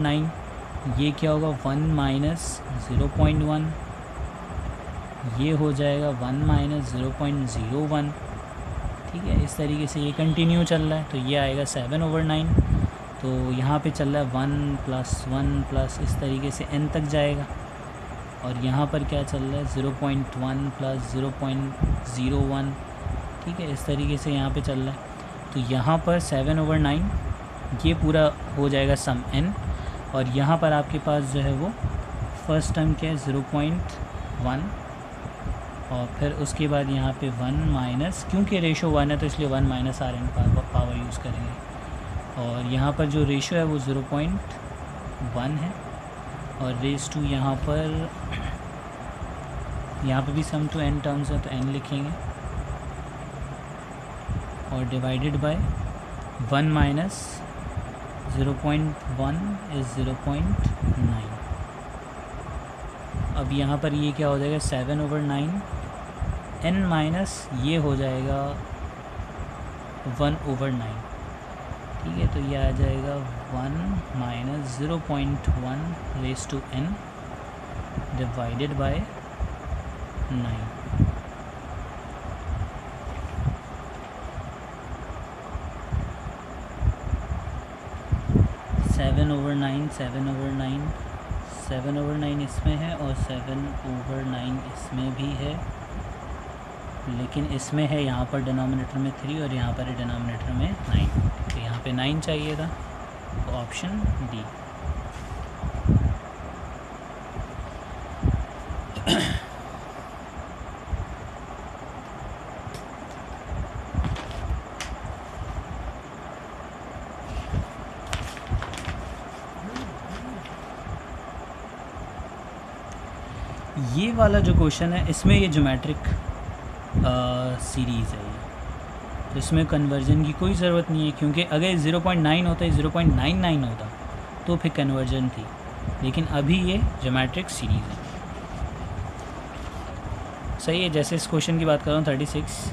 9, ये क्या होगा 1 माइनस 0.1, ये हो जाएगा 1 माइनस 0.01। ठीक है, इस तरीके से ये कंटिन्यू चल रहा है, तो ये आएगा 7/9। तो यहाँ पे चल रहा है 1 + 1 प्लस इस तरीके से n तक जाएगा, और यहाँ पर क्या चल रहा है 0.1 + 0.01। ठीक है, इस तरीके से यहाँ पे चल रहा है। तो यहाँ पर 7/9 ये पूरा हो जाएगा सम n, और यहाँ पर आपके पास जो है वो फर्स्ट टर्म क्या है 0.1, और फिर उसके बाद यहाँ पे 1 माइनस, क्योंकि रेशो 1 है तो इसलिए 1 minus r n power use करेंगे, और यहाँ पर जो रेशो है वो 0.1 है, और रेस टू यहाँ पे भी सम टू n टर्म्स है तो n लिखेंगे, और डिवाइडेड बाय 1 माइनस 0.1 इज़ 0.9। अब यहाँ पर ये क्या हो जाएगा 7/9, n माइनस ये हो जाएगा 1/9। ठीक है, तो ये आ जाएगा 1 minus 0.1 raise to n divided by 9। Seven over nine इसमें है और 7/9 इसमें भी है, लेकिन इसमें है यहाँ पर डिनोमिनेटर में 3 और यहाँ पर है डिनोमिनेटर में 9, तो यहाँ पे 9 चाहिए था, तो ऑप्शन डी। ये वाला जो क्वेश्चन है इसमें ये ज्योमेट्रिक सीरीज़ है, तो इसमें कन्वर्जन की कोई ज़रूरत नहीं है, क्योंकि अगर 0.9 होता है 0.99 होता तो फिर कन्वर्जन थी, लेकिन अभी ये ज्योमेट्रिक सीरीज़ है। सही है, जैसे इस क्वेश्चन की बात कर रहा हूँ 36,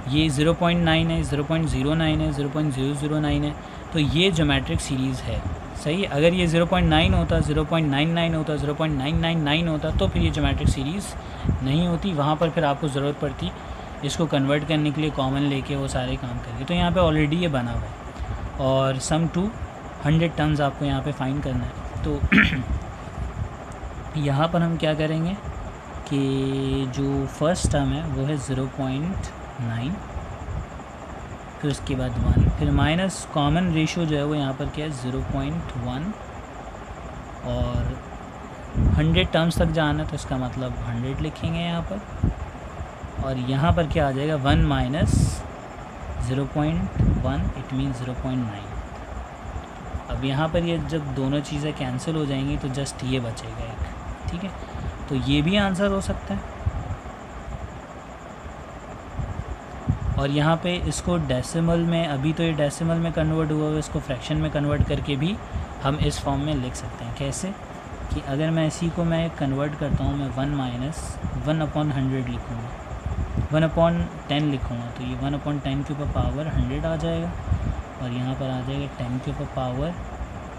ये 0.9 है, 0.09 है, 0.009 है, तो ये ज्योमेट्रिक सीरीज़ है। सही है, अगर ये 0.9 होता, 0.99 होता, 0.999 होता तो फिर ये ज्योमेट्रिक सीरीज़ नहीं होती, वहाँ पर फिर आपको ज़रूरत पड़ती इसको कन्वर्ट करने के लिए कॉमन लेके वो सारे काम करके। तो यहाँ पे ऑलरेडी ये बना हुआ है, और सम टू 100 टर्म्स आपको यहाँ पे फाइंड करना है। तो यहाँ पर हम क्या करेंगे कि जो फर्स्ट टर्म है वो है 0.9, फिर उसके बाद 1, फिर माइनस कॉमन रेशो जो है वो यहाँ पर क्या है 0.1, और 100 टर्म्स तक जाना है तो इसका मतलब 100 लिखेंगे यहाँ पर, और यहाँ पर क्या आ जाएगा 1 माइनस 0.1 इट मीन 0.9। अब यहाँ पर ये जब दोनों चीज़ें कैंसिल हो जाएंगी तो जस्ट ये बचेगा एक। ठीक है, तो ये भी आंसर हो सकता है, और यहाँ पे इसको डेसिमल में, अभी तो ये डेसिमल में कन्वर्ट हुआ है, इसको फ्रैक्शन में कन्वर्ट करके भी हम इस फॉर्म में लिख सकते हैं। कैसे कि अगर मैं इसी को मैं कन्वर्ट करता हूँ, मैं 1 माइनस 1/100 लिखूँगा, 1/10 लिखूँगा, तो ये 1/10 के ऊपर पावर 100 आ जाएगा, और यहाँ पर आ जाएगा 10 के ऊपर पावर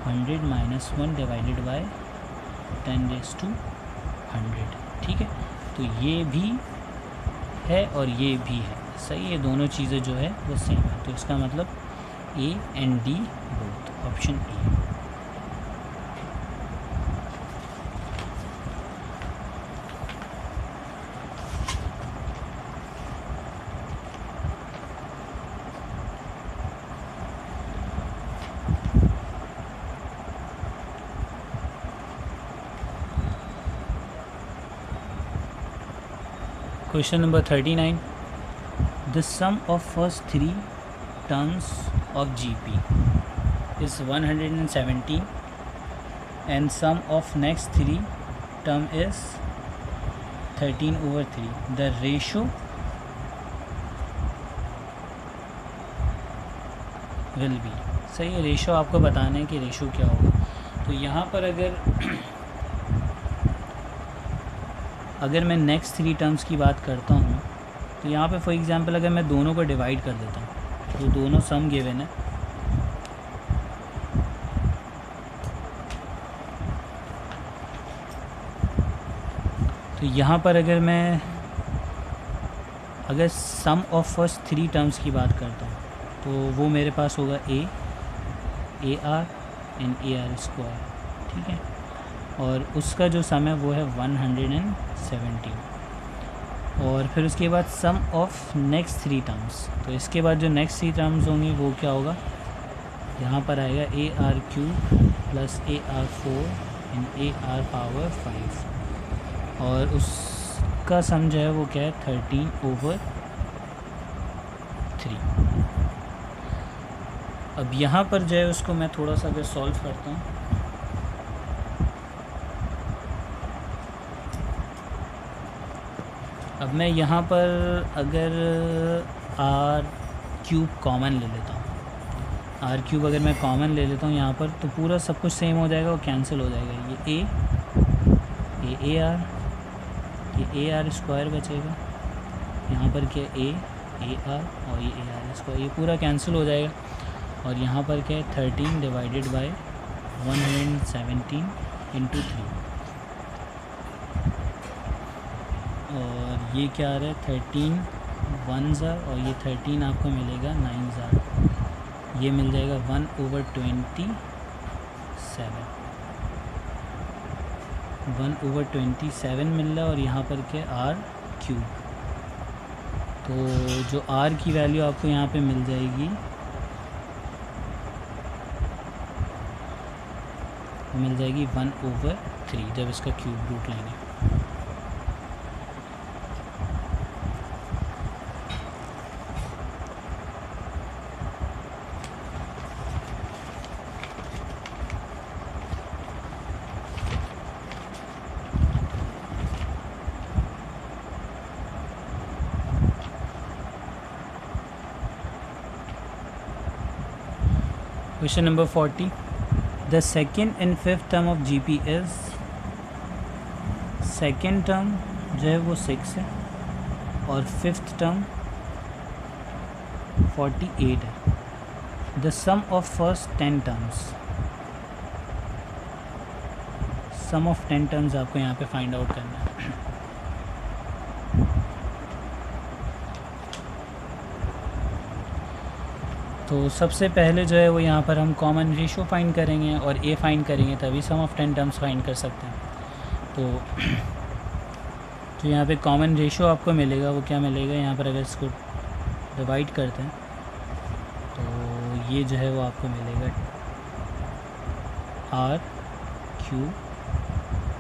100 माइनस 1 डिवाइडेड बाय 10⁻100। ठीक है, तो ये भी है और ये भी है। सही है, दोनों चीज़ें जो है वो सेम है, तो इसका मतलब A and D both, option A. Question number 39. The sum of first 3 terms of GP is 117 and sum of next 3 term is 13/3. The ratio will be. सही है, रेशो आपको बताना है कि रेशो क्या होगा। तो यहाँ पर अगर मैं नेक्स्ट 3 टर्म्स की बात करता हूँ, तो यहाँ पे फॉर एग्जांपल अगर मैं दोनों को डिवाइड कर देता हूँ, तो दोनों सम गिवन है, तो यहाँ पर अगर सम ऑफ फर्स्ट 3 टर्म्स की बात करता हूँ तो वो मेरे पास होगा A R and A R square, ठीक है। और उसका जो सम है वो है 117। और फिर उसके बाद सम ऑफ नेक्स्ट 3 टर्म्स, तो इसके बाद जो नेक्स्ट 3 टर्म्स होंगी वो क्या होगा, यहाँ पर आएगा A R cube plus A R 4 and A R power 5, और उसका सम जो है वो क्या है 13/3। अब यहाँ पर जो है उसको मैं थोड़ा सा अगर सॉल्व करता हूँ, अब मैं यहाँ पर अगर आर क्यूब कॉमन ले लेता हूँ, आर क्यूब अगर मैं कॉमन ले लेता हूँ यहाँ पर, तो पूरा सब कुछ सेम हो जाएगा, वो कैंसिल हो जाएगा। ये ए आर स्क्वायर बचेगा, यहाँ पर क्या ए आर और ये ए आर स्क्वायर, ये पूरा कैंसिल हो जाएगा। और यहाँ पर क्या है 13 डिवाइडेड बाय 117 इंटू 3, और ये क्या आ रहा है 13 1 ज़ा, और ये 13 आपको मिलेगा 9 ज़ा, ये मिल जाएगा 1/27 मिल रहा है। और यहाँ पर क्या आर क्यूब, तो जो आर की वैल्यू आपको यहाँ पे मिल जाएगी वो मिल जाएगी 1/3 जब इसका क्यूब रूट लेंगे। Question number 40. The second and fifth term of GP is, second term जो है वो 6 है और फिफ्थ टर्म 48 है। The sum of first 10 terms, sum of 10 terms आपको यहाँ पे फाइंड आउट करना है। तो सबसे पहले जो है वो यहाँ पर हम कॉमन रेशो फाइंड करेंगे और ए फाइंड करेंगे, तभी सम ऑफ 10 टर्म्स फाइंड कर सकते हैं। तो जो यहाँ पे कॉमन रेशो आपको मिलेगा वो क्या मिलेगा, यहाँ पर अगर इसको डिवाइड करते हैं तो ये जो है वो आपको मिलेगा r cube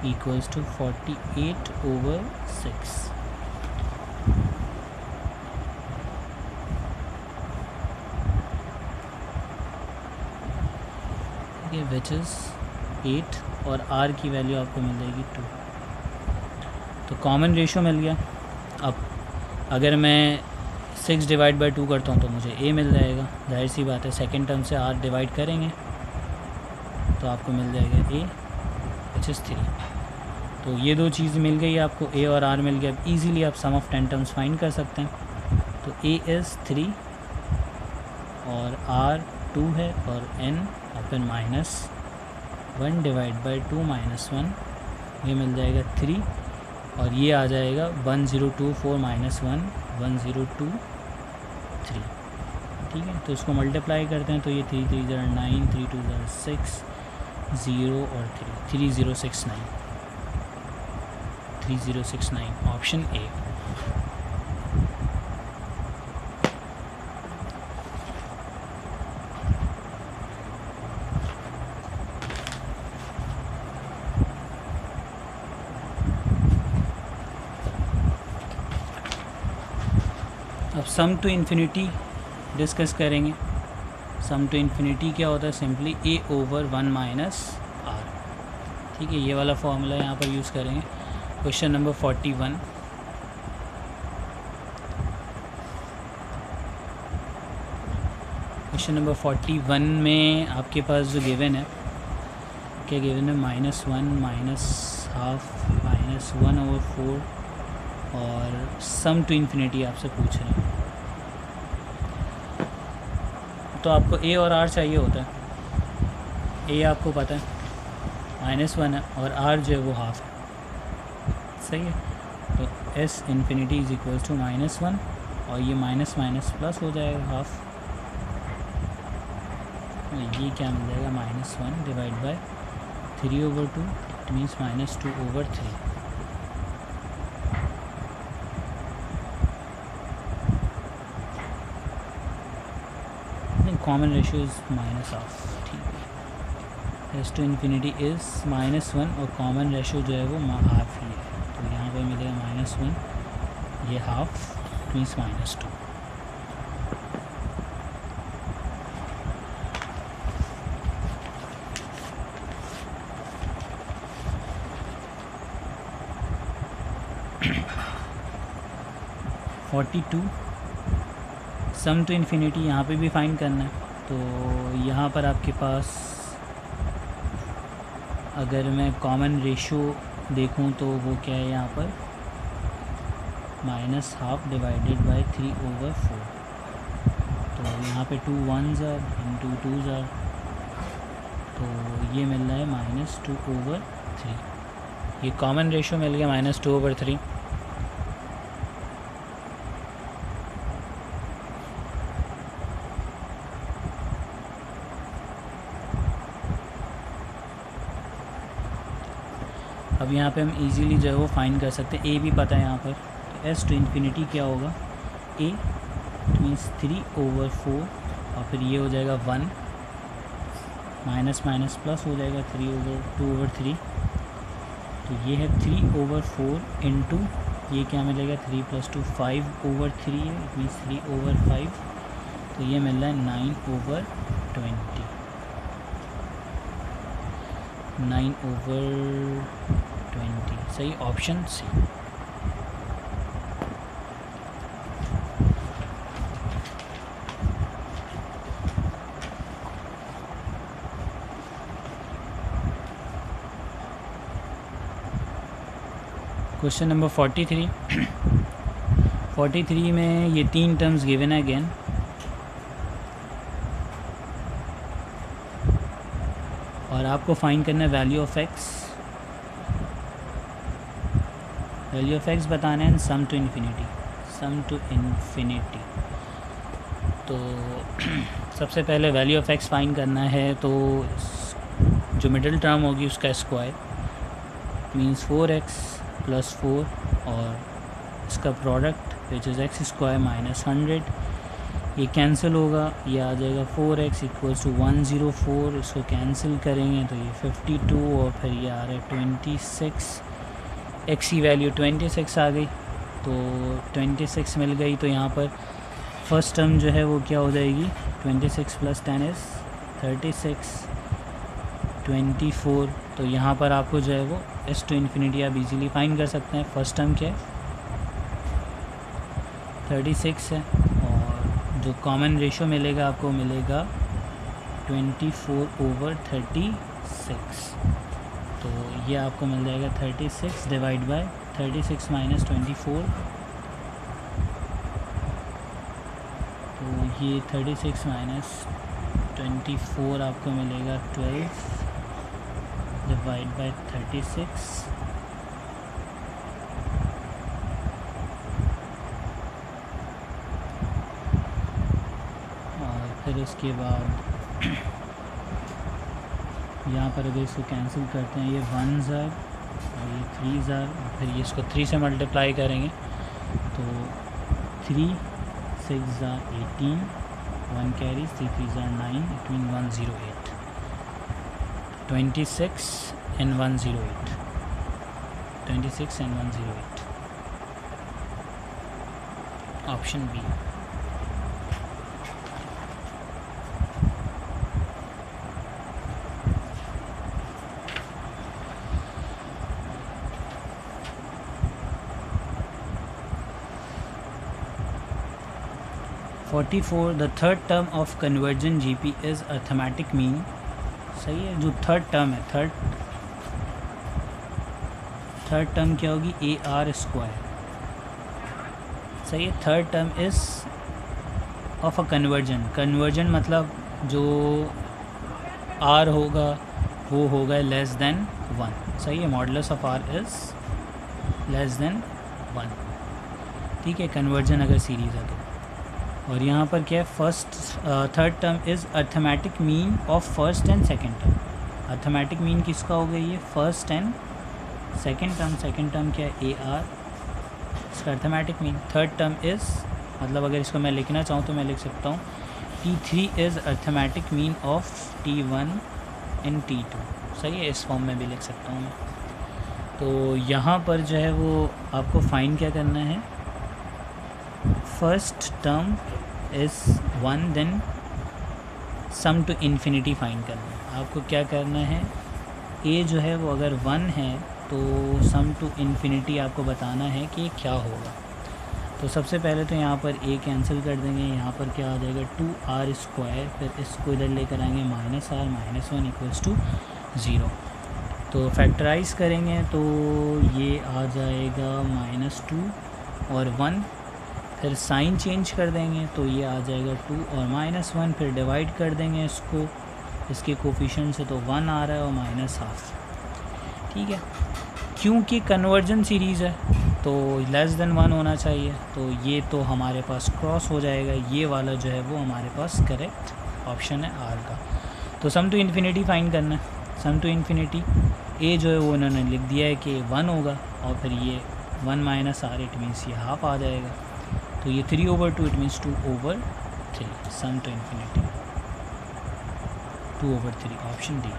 equals to 48/6। Which is 8 और r की वैल्यू आपको मिल जाएगी 2। तो कॉमन रेशो मिल गया। अब अगर मैं 6 डिवाइड बाई 2 करता हूँ तो मुझे a मिल जाएगा, जाहिर सी बात है। सेकेंड टर्म से r डिवाइड करेंगे तो आपको मिल जाएगा a विच इज़ 3। तो ये दो चीज़ मिल गई आपको, a और r मिल गया। अब ईज़िली आप सम ऑफ 10 टर्म्स फाइंड कर सकते हैं। तो a इज़ 3 और r 2 है और n अपन -1 डिवाइड बाई 2 -1, ये मिल जाएगा 3 और ये आ जाएगा 1024 -1 1023। ठीक है, तो इसको मल्टीप्लाई करते हैं तो ये 3 3 ज़रा 9 3 2 ज़रा 6 0 और 3 3069 3069 ऑप्शन ए। अब सम टू इन्फिनिटी डिस्कस करेंगे। सम टू इन्फिनिटी क्या होता है, सिंपली a/1 - r। ठीक है, ये वाला फॉर्मूला यहाँ पर यूज़ करेंगे। Question number 41। क्वेश्चन नंबर 41 में आपके पास जो गिवन है, क्या गिवन है, -1 -12 -1/4 और सम टू इन्फिनिटी आपसे पूछ रहे हैं। तो आपको a और r चाहिए होता है। a आपको पता है -1 है और r जो है वो हाफ है, सही है। तो S infinity is equals to -1 और ये माइनस माइनस प्लस हो जाएगा हाफ, ये क्या मिल जाएगा -1 divide by 3/2, it means -2/3। Common ratio is -1/2, ठीक है। एस टू इन्फिनिटी इज़ -1 और कॉमन रेशियो जो है वो हाफ ही है, तो यहाँ पर मिलेगा -1, ये half means -2। Sum to infinity यहाँ पे भी फाइंड करना है, तो यहाँ पर आपके पास अगर मैं कॉमन रेशियो देखूँ तो वो क्या है यहाँ पर -1/2 डिवाइडेड बाय 3/4, तो यहाँ पे 2 1s इंटू 2s, तो ये मिल रहा है -2/3। ये कॉमन रेशियो मिल गया -2/3। अब यहाँ पे हम इजीली जो है वो फाइंड कर सकते हैं, ए भी पता है यहाँ पर, तो एस टू इन्फिनिटी क्या होगा, ए मीन्स 3/4 और फिर ये हो जाएगा 1, माइनस माइनस प्लस हो जाएगा 2/3, तो ये है 3/4 इंटू ये क्या मिलेगा 3 + 2 5/3 है, इट मीन्स 3/5, तो ये मिल रहा है 9/20, 9/20, सही ऑप्शन सी। क्वेश्चन नंबर 43 में ये 3 टर्म्स गिवन है अगेन, और आपको फाइंड करना है value of x. Value of x बताना है सम टू इन्फिनिटी। तो सबसे पहले वैल्यू ऑफ एक्स फाइंड करना है, तो जो मिडिल टर्म होगी उसका स्क्वायर मीन्स 4x + 4 और इसका प्रोडक्ट विच इज़ x² - 100, ये कैंसिल होगा, ये आ जाएगा 4x = 104, इसको कैंसिल करेंगे तो ये 52 और फिर ये आ रहा है 26, x की वैल्यू 26 आ गई, तो 26 मिल गई, तो यहाँ पर फर्स्ट टर्म जो है वो क्या हो जाएगी 26 + 10 इज़ 36, 24, तो यहाँ पर आपको जो है वो एस टू इन्फिनिटी आप इजीली फाइंड कर सकते हैं। फर्स्ट टर्म क्या है 36 है, और जो कॉमन रेशियो मिलेगा आपको मिलेगा 24/36, तो ये आपको मिल जाएगा 36 डिवाइड बाय 36 - 24, तो ये 36 - 24 आपको मिलेगा 12 डिवाइड बाय 36, और फिर उसके बाद यहाँ पर अगर इसको कैंसिल करते हैं, ये 1s और ये 3s और फिर ये इसको 3 से मल्टीप्लाई करेंगे, तो 3 × 6 = 18, 1 carry, 3 × 3 = 9, it mean 108, 26 and 108, 26 and 108, option B. The third term of convergent GP is arithmetic mean, सही है। जो थर्ड टर्म है, थर्ड टर्म क्या होगी AR², सही है। Third term is of a conversion मतलब जो R होगा वो होगा <1, सही है। मॉडुलस ऑफ R इज़ <1, 1, ठीक है, कन्वर्जन अगर सीरीज़ है तो। और यहाँ पर क्या है, third term is arithmetic mean of first and second term. Arithmetic mean किसका हो गया, ये फर्स्ट एंड सेकेंड टर्म क्या है, ए आर, इसका arithmetic mean. Third term is, मतलब अगर इसको मैं लिखना चाहूँ तो मैं लिख सकता हूँ T3 is arithmetic mean of T1 and T2, सही है, इस फॉर्म में भी लिख सकता हूँ मैं। तो यहाँ पर जो है वो आपको फाइंड क्या करना है, first term is 1, then sum to infinity find करना है। आपको क्या करना है, ए जो है वो अगर 1 है तो सम टू इन्फिनिटी आपको बताना है कि क्या होगा। तो सबसे पहले तो यहाँ पर ए कैंसिल कर देंगे, यहाँ पर क्या आ जाएगा 2r², फिर इसको इधर लेकर आएंगे -r-1 इक्वल्स टू 0। तो फैक्टराइज़ करेंगे तो ये आ जाएगा -2 और 1, फिर साइन चेंज कर देंगे तो ये आ जाएगा 2 और -1, फिर डिवाइड कर देंगे इसको, इसके कोफिशिएंट से तो 1 आ रहा है और -12, ठीक है। क्योंकि कन्वर्जन सीरीज़ है तो लेस देन 1 होना चाहिए, तो ये तो हमारे पास क्रॉस हो जाएगा, ये वाला जो है वो हमारे पास करेक्ट ऑप्शन है आर का। तो सम टू इन्फिनिटी फाइंड करना है। सम टू इन्फिनिटी ए जो है वो उन्होंने लिख दिया है कि 1 होगा, और फिर ये 1 - r, इट मीन्स ये हाफ आ जाएगा, तो ये 3/2, it means 2/3। Sum to infinity 2/3, option D.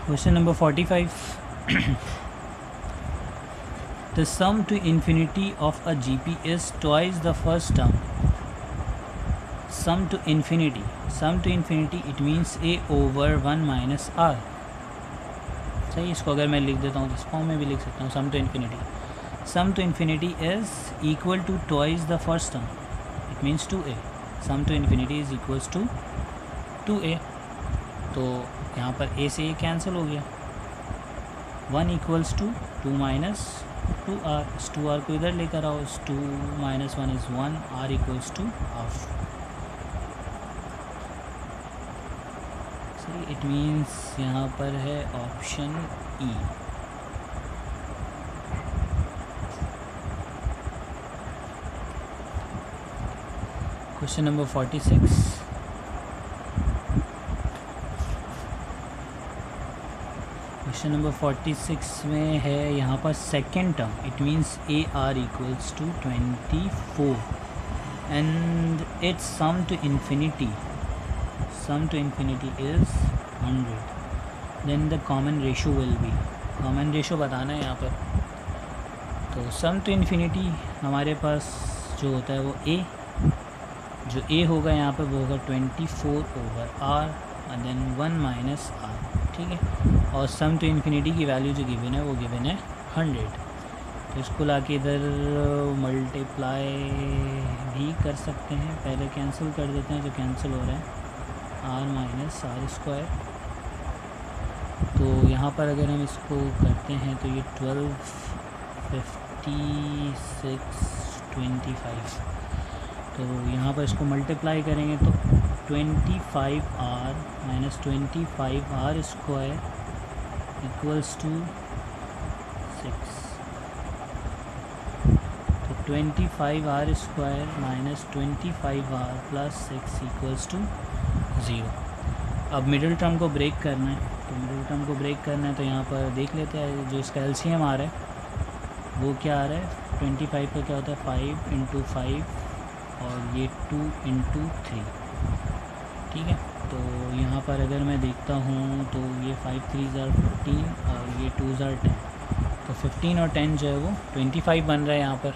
Question number 45. The sum to infinity of a GP is twice the first term. Sum to infinity, it means a/1 - r, सही। इसको अगर मैं लिख देता हूँ तो इस फॉर्म में भी लिख सकता हूँ, sum to infinity is equal to twice the first term, it means 2a। Sum to infinity is equals to 2a, तो यहाँ पर a से a कैंसिल हो गया, 1 इक्वल्स टू 2 - 2r, इस 2r को इधर लेकर आओ, इस 2 - 1 is 1, r equals to half, सही। इट मीन्स यहाँ पर है option E. Question number 46। Question number 46 में है यहाँ पर second term, it means a r equals to 24 and its sum to infinity is 100, then the common ratio will be, common ratio बताना है यहाँ पर। तो सम टू इन्फिनिटी हमारे पास जो होता है वो ए, जो ए होगा यहाँ पर वो होगा 24/r एंड देन 1 - r, ठीक है। और सम टू इन्फिनिटी की वैल्यू जो गिवन है वो गिवन है 100, तो इसको ला के इधर मल्टीप्लाई भी कर सकते हैं। पहले कैंसिल कर देते हैं जो कैंसिल हो रहा है, r - r²। तो यहाँ पर अगर हम इसको करते हैं तो ये 12, 56, 25, तो यहाँ पर इसको मल्टीप्लाई करेंगे तो 25r - 25r² इक्वल्स टू 6, तो 25r² - 25r + 6 इक्वल्स टू 0। अब मिडिल टर्म को ब्रेक करना है, तो यहाँ पर देख लेते हैं जो इसका LCM आ रहा है वो क्या आ रहा है, 25 का क्या होता है 5 × 5 और ये 2 × 3, ठीक है। तो यहाँ पर अगर मैं देखता हूँ तो ये 5 × 3 = 15 और ये 2 × 10, तो 15 और 10 जो है वो 25 बन रहा है यहाँ पर।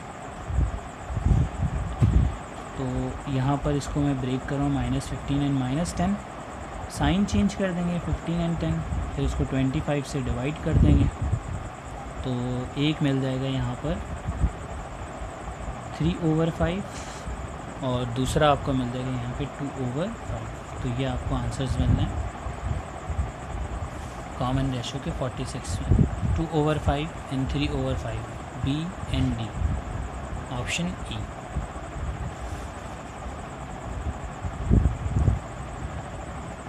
तो यहाँ पर इसको मैं ब्रेक कर रहा हूँ, -15 एंड -10, साइन चेंज कर देंगे 15 एंड 10, फिर इसको 25 से डिवाइड कर देंगे तो एक मिल जाएगा यहाँ पर 3/5 और दूसरा आपको मिल जाएगा यहाँ पे 2/5। तो ये आपको आंसर्स मिलना है कॉमन रेशो के 46 में, 2/5 and 3/5, B and D, option E.